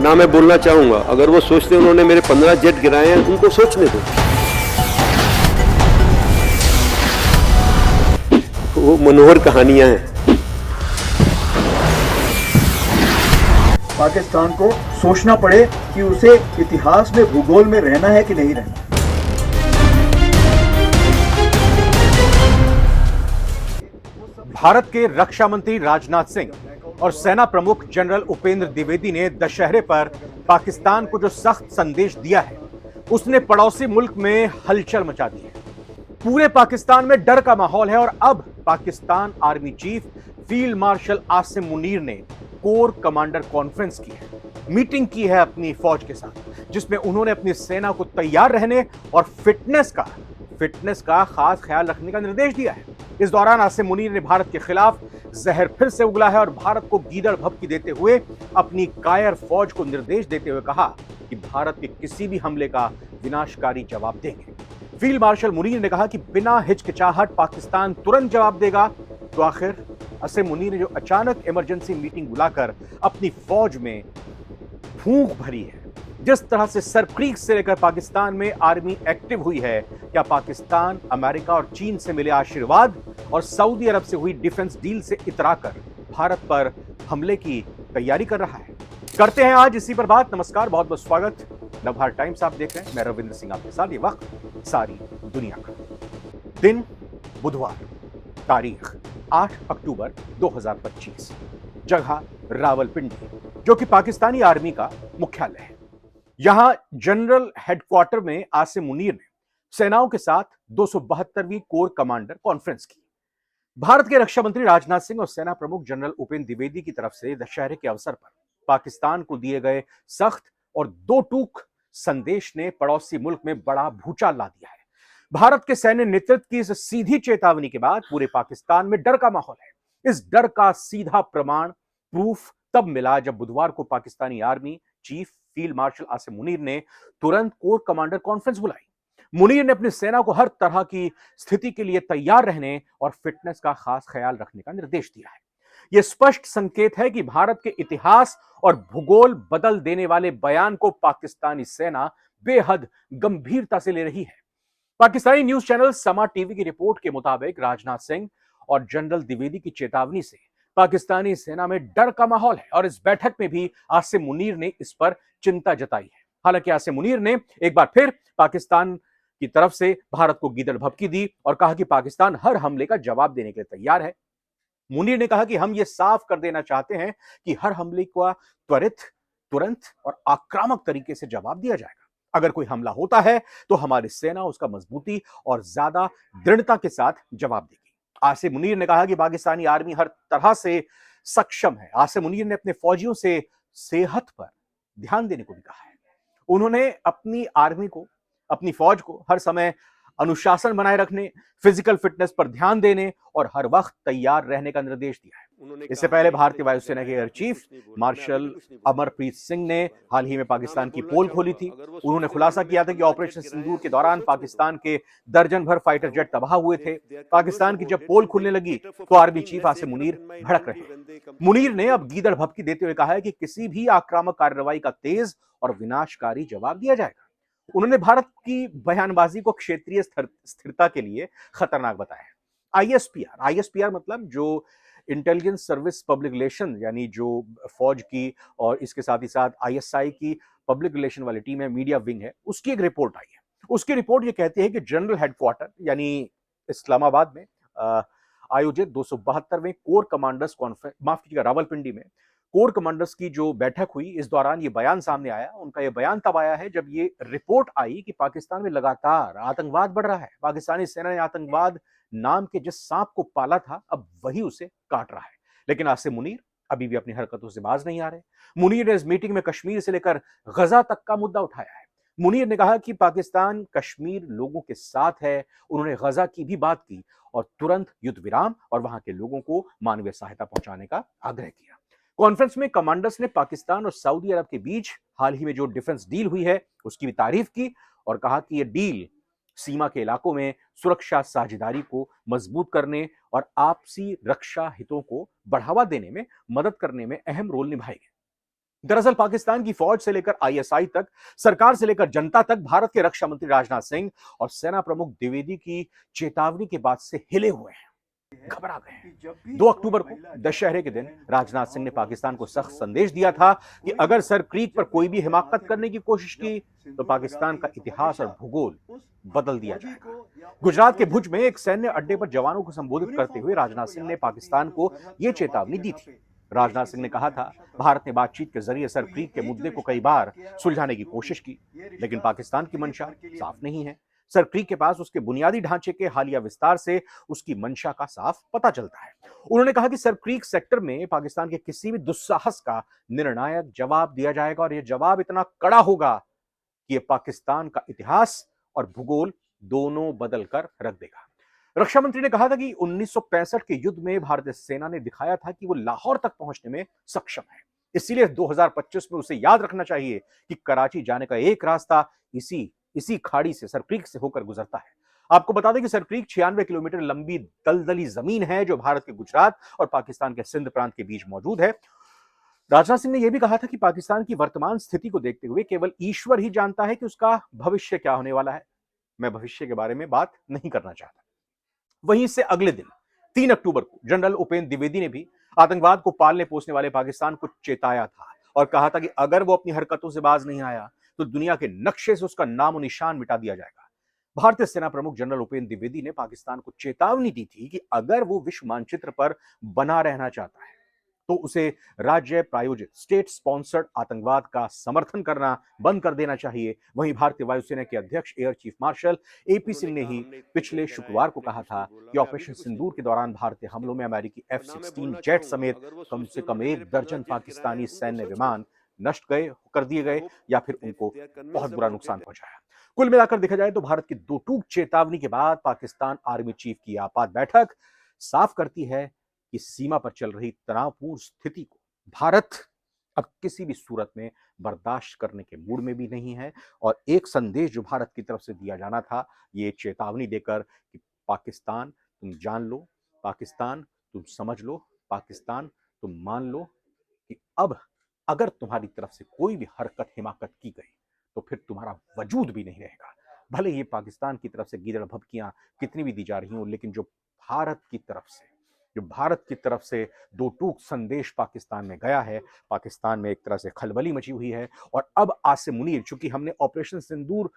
ना मैं बोलना चाहूंगा, अगर वो सोचते उन्होंने मेरे 15 जेट गिराए हैं, उनको सोचने दो। वो मनोहर कहानियां हैं। पाकिस्तान को सोचना पड़े कि उसे इतिहास में, भूगोल में रहना है कि नहीं रहना। भारत के रक्षा मंत्री राजनाथ सिंह और सेना प्रमुख जनरल उपेंद्र द्विवेदी ने दशहरे पर पाकिस्तान को जो सख्त संदेश दिया है, उसने पड़ोसी मुल्क में हलचल मचा दी है। पूरे पाकिस्तान में डर का माहौल है और अब Pakistan army chief field marshal Asim Munir ने कोर कमांडर कॉन्फ्रेंस की है, मीटिंग की है अपनी फौज के साथ, जिसमें उन्होंने अपनी सेना को तैयार रहने और फिटनेस का खास ख्याल रखने का निर्देश दिया है। इस दौरान आसिम मुनीर ने भारत के खिलाफ जहर फिर से उगला है और भारत को गीदड़ भभकी देते हुए अपनी कायर फौज को निर्देश देते हुए कहा कि भारत के किसी भी हमले का विनाशकारी जवाब देंगे। फील्ड मार्शल मुनीर ने कहा कि बिना हिचकिचाहट पाकिस्तान तुरंत जवाब देगा। तो आखिर आसिम मुनीर ने जो अचानक इमरजेंसी मीटिंग बुलाकर अपनी फौज में फूंक भरी है, जिस तरह से सर क्रीक से लेकर पाकिस्तान में आर्मी एक्टिव हुई है, क्या पाकिस्तान अमेरिका और चीन से मिले आशीर्वाद और सऊदी अरब से हुई डिफेंस डील से इतराकर भारत पर हमले की तैयारी कर रहा है? करते हैं आज इसी पर बात। नमस्कार, बहुत बहुत स्वागत। नवभारत टाइम्स आप देख रहे हैं, मैं रविंद्र सिंह आपके साथ। ये वक्त सारी दुनिया का। दिन बुधवार, तारीख 8 अक्टूबर 2025, जगह रावलपिंडी, जो कि पाकिस्तानी आर्मी का मुख्यालय है। यहां जनरल हेडक्वार्टर में आसिम मुनीर ने सेनाओं के साथ 272वीं कोर कमांडर कॉन्फ्रेंस की। भारत के रक्षा मंत्री राजनाथ सिंह और सेना प्रमुख जनरल उपेंद्र द्विवेदी की तरफ से दशहरे के अवसर पर पाकिस्तान को दिए गए सख्त और दो टूक संदेश ने पड़ोसी मुल्क में बड़ा भूचाल ला दिया है। भारत के सैन्य नेतृत्व की इस सीधी चेतावनी के बाद पूरे पाकिस्तान में डर का माहौल है। इस डर का सीधा प्रमाण, प्रूफ तब मिला जब बुधवार को Pakistani army chief field marshal Asim Munir ने तुरंत कोर कमांडर कॉन्फ्रेंस बुलाई। मुनीर ने अपनी सेना को हर तरह की स्थिति के लिए तैयार रहने और फिटनेस का खास ख्याल रखने का निर्देश दिया है। यह स्पष्ट संकेत है कि भारत के इतिहास और भूगोल बदल देने वाले बयान को पाकिस्तानी सेना बेहद गंभीरता से ले रही है। पाकिस्तानी न्यूज चैनल समा टीवी की रिपोर्ट के मुताबिक राजनाथ सिंह और जनरल द्विवेदी की चेतावनी से पाकिस्तानी सेना में डर का माहौल है और इस बैठक में भी आसिम मुनीर ने इस पर चिंता जताई है। हालांकि आसिम मुनीर ने एक बार फिर पाकिस्तान की तरफ से भारत को गीदड़ भभकी दी और कहा कि पाकिस्तान हर हमले का जवाब देने के लिए तैयार है। मुनीर ने कहा कि हम ये साफ कर देना चाहते हैं कि हर हमले का त्वरित, तुरंत और आक्रामक तरीके से जवाब दिया जाएगा। अगर कोई हमला होता है तो हमारी सेना उसका मजबूती और ज्यादा दृढ़ता के साथ जवाब देगी। आसिम मुनीर ने कहा कि पाकिस्तानी आर्मी हर तरह से सक्षम है। आसिम मुनीर ने अपने फौजियों से सेहत पर ध्यान देने को भी कहा है। उन्होंने अपनी आर्मी को, अपनी फौज को हर समय अनुशासन बनाए रखने, फिजिकल फिटनेस पर ध्यान देने और हर वक्त तैयार रहने का निर्देश दिया है। इससे पहले भारतीय वायुसेना के air chief marshal Amarpreet Singh ने हाल ही में पाकिस्तान की पोल खोली थी। उन्होंने खुलासा किया था कि ऑपरेशन सिंदूर के दौरान पाकिस्तान के दर्जन भर फाइटर जेट तबाह हुए थे। पाकिस्तान की जब पोल खुलने लगी तो आर्मी चीफ आसिम मुनीर भड़क रहे हैं। मुनीर ने अब गीदड़ भभकी देते हुए कहा है कि किसी भी आक्रामक कार्रवाई का तेज और विनाशकारी जवाब दिया जाएगा। उन्होंने भारत की बयानबाजी को क्षेत्रीय स्थिरता के लिए खतरनाक बताया है। आईएसपीआर मतलब जो इंटेलिजेंस सर्विस पब्लिक रिलेशन, यानी जो फौज की और इसके साथ ही साथ आईएसआई की पब्लिक रिलेशन वाली टीम है, मीडिया विंग है, उसकी एक रिपोर्ट आई है। उसकी रिपोर्ट ये कहती है कि जनरल हेडक्वार्टर यानी इस्लामाबाद में आयोजित 272वें कोर कमांडर्स कॉन्फ्रेंस, माफ कीजिएगा, रावलपिंडी में कोर कमांडर्स की जो बैठक हुई, इस दौरान ये बयान सामने आया। उनका ये बयान तब आया है जब ये रिपोर्ट आई कि पाकिस्तान में लगातार आतंकवाद बढ़ रहा है। पाकिस्तानी सेना ने आतंकवाद नाम के जिस सांप को पाला था, अब वही उसे काट रहा है। लेकिन आसिम मुनीर अभी भी अपनी हरकतों से बाज नहीं आ रहे। मुनीर ने इस मीटिंग में कश्मीर से लेकर गजा तक का मुद्दा उठाया है। मुनीर ने कहा कि पाकिस्तान कश्मीर लोगों के साथ है। उन्होंने गजा की भी बात की और तुरंत युद्ध विराम और वहां के लोगों को मानवीय सहायता पहुंचाने का आग्रह किया। कॉन्फ्रेंस में कमांडर्स ने पाकिस्तान और सऊदी अरब के बीच हाल ही में जो डिफेंस डील हुई है उसकी भी तारीफ की और कहा कि यह डील सीमा के इलाकों में सुरक्षा साझेदारी को मजबूत करने और आपसी रक्षा हितों को बढ़ावा देने में मदद करने में अहम रोल निभाएगी। दरअसल पाकिस्तान की फौज से लेकर आईएसआई तक, सरकार से लेकर जनता तक भारत के रक्षा मंत्री राजनाथ सिंह और सेना प्रमुख द्विवेदी की चेतावनी के बाद से हिले हुए हैं, घबरा गए हैं। 2 अक्टूबर को दशहरे के दिन राजनाथ सिंह ने पाकिस्तान को सख्त संदेश दिया था कि अगर सर क्रीक पर कोई भी हिमाकत करने की कोशिश की तो पाकिस्तान का इतिहास और भूगोल बदल दिया जाएगा। गुजरात के भुज में एक सैन्य अड्डे पर जवानों को संबोधित करते हुए राजनाथ सिंह ने पाकिस्तान को यह चेतावनी दी थी। राजनाथ सिंह ने कहा था, भारत ने बातचीत के जरिए सर क्रीक के मुद्दे को कई बार सुलझाने की कोशिश की, लेकिन पाकिस्तान की मंशा साफ नहीं है। सर क्रीक के पास उसके बुनियादी ढांचे के हालिया विस्तार से उसकी मंशा का साफ पता चलता है। उन्होंने कहा कि सर क्रीक सेक्टर में पाकिस्तान के किसी भी दुस्साहस का निर्णायक जवाब दिया जाएगा और यह जवाब इतना कड़ा होगा कि यह पाकिस्तान का इतिहास और भूगोल दोनों बदल कर रख देगा। रक्षा मंत्री ने कहा था कि 1965 के युद्ध में भारतीय सेना ने दिखाया था कि वो लाहौर तक पहुंचने में सक्षम है। इसीलिए 2025 में उसे याद रखना चाहिए कि कराची जाने का एक रास्ता इसी खाड़ी से, सर क्रीक से होकर गुजरता है। आपको बता दें कि सर क्रीक 96 किलोमीटर लंबी दलदली जमीन है जो भारत के गुजरात और पाकिस्तान के सिंध प्रांत के बीच मौजूद है। राजनाथ सिंह ने यह भी कहा था कि पाकिस्तान की वर्तमान स्थिति को देखते हुए केवल ईश्वर ही जानता है कि उसका भविष्य क्या होने वाला है। मैं भविष्य के बारे में बात नहीं करना चाहता। वहीं से अगले दिन 3 अक्टूबर को जनरल उपेंद्र द्विवेदी ने भी आतंकवाद को पालने पोसने वाले पाकिस्तान को चेताया था और कहा था कि अगर वो अपनी हरकतों से बाज नहीं आया तो दुनिया के नक्शे से उसका नामो निशान मिटा दिया जाएगा। भारतीय सेना प्रमुख जनरल उपेंद्र द्विवेदी ने पाकिस्तान को चेतावनी दी थी कि अगर वो विश्व मानचित्र पर बना रहना चाहता है तो उसे राज्य प्रायोजित स्टेट स्पॉन्सर्ड आतंकवाद का समर्थन करना बंद कर देना चाहिए। वहीं भारतीय वायुसेना के अध्यक्ष air chief marshal AP Singh ने ही पिछले शुक्रवार को कहा था कि ऑपरेशन सिंदूर के दौरान भारतीय हमलों में अमेरिकी F-16 जेट समेत कम से कम 1 दर्जन पाकिस्तानी सैन्य विमान नष्ट कर दिए गए या फिर उनको बहुत बुरा नुकसान पहुंचाया। कुल मिलाकर देखा जाए तो भारत की दो टूक चेतावनी के बाद पाकिस्तान आर्मी चीफ की आपात बैठक साफ करती है कि सीमा पर चल रही तनावपूर्ण स्थिति को भारत अब किसी भी सूरत में बर्दाश्त करने के मूड में भी नहीं है। और एक संदेश जो भारत की तरफ से दिया जाना था, ये चेतावनी देकर कि पाकिस्तान तुम जान लो, पाकिस्तान तुम समझ लो, पाकिस्तान तुम मान लो कि अब अगर तुम्हारी तरफ से कोई भी हरकत हिमाकत की गई तो फिर तुम्हारा वजूद भी नहीं रहेगा। भले ये पाकिस्तान की तरफ से गीदड़ भभकियां कितनी भी दी जा रही हों, लेकिन जो भारत की तरफ से दो टूक संदेश पाकिस्तान में गया है, पाकिस्तान में एक तरह से खलबली मची हुई है। और अब आसिम मुनीर, चूंकि हमने ऑपरेशन सिंदूर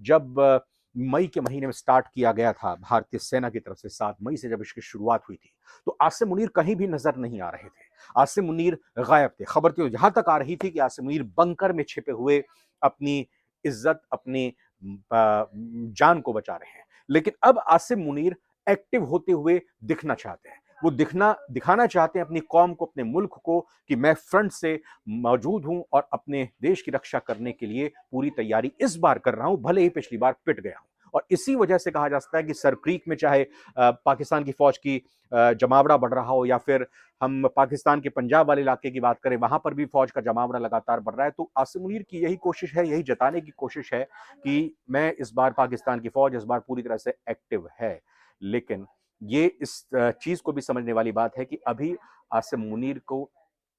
जब मई के महीने में स्टार्ट किया गया था भारतीय सेना की तरफ से, 7 मई से जब इसकी शुरुआत हुई थी, तो आसिम मुनीर कहीं भी नजर नहीं आ रहे थे। आसिम मुनीर गायब थे। खबर तो यहां तक आ रही थी कि आसिम मुनीर बंकर में छिपे हुए अपनी इज्जत, अपनी जान को बचा रहे हैं। लेकिन अब आसिम मुनीर एक्टिव होते हुए दिखना चाहते हैं। वो दिखाना चाहते हैं अपनी कौम को, अपने मुल्क को कि मैं फ्रंट से मौजूद हूं और अपने देश की रक्षा करने के लिए पूरी तैयारी इस बार कर रहा हूं, भले ही पिछली बार पिट गया हूं। और इसी वजह से कहा जा सकता है कि सर क्रीक में चाहे पाकिस्तान की फौज की जमावड़ा बढ़ रहा हो, या फिर हम पाकिस्तान के पंजाब वाले इलाके की बात करें, वहां पर भी फौज का जमावड़ा लगातार बढ़ रहा है। तो आसिम मुनीर की यही कोशिश है, यही जताने की कोशिश है कि मैं इस बार पाकिस्तान की फौज इस बार पूरी तरह से एक्टिव है। लेकिन ये इस चीज को भी समझने वाली बात है कि अभी आसिम मुनीर को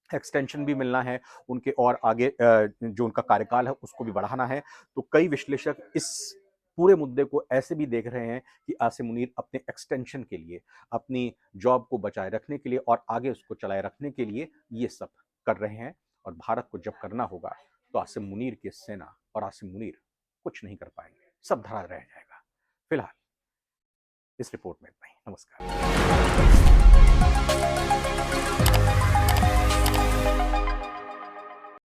एक्सटेंशन भी मिलना है, उनके और आगे जो उनका कार्यकाल है उसको भी बढ़ाना है। तो कई विश्लेषक इस पूरे मुद्दे को ऐसे भी देख रहे हैं कि आसिम मुनीर अपने एक्सटेंशन के लिए, अपनी जॉब को बचाए रखने के लिए और आगे उसको चलाए रखने के लिए ये सब कर रहे हैं। और भारत को जब करना होगा तो आसिम मुनीर की सेना और आसिम मुनीर कुछ नहीं कर पाएंगे, सब धरा रह जाएगा। फिलहाल इस रिपोर्ट में इतना ही। नमस्कार।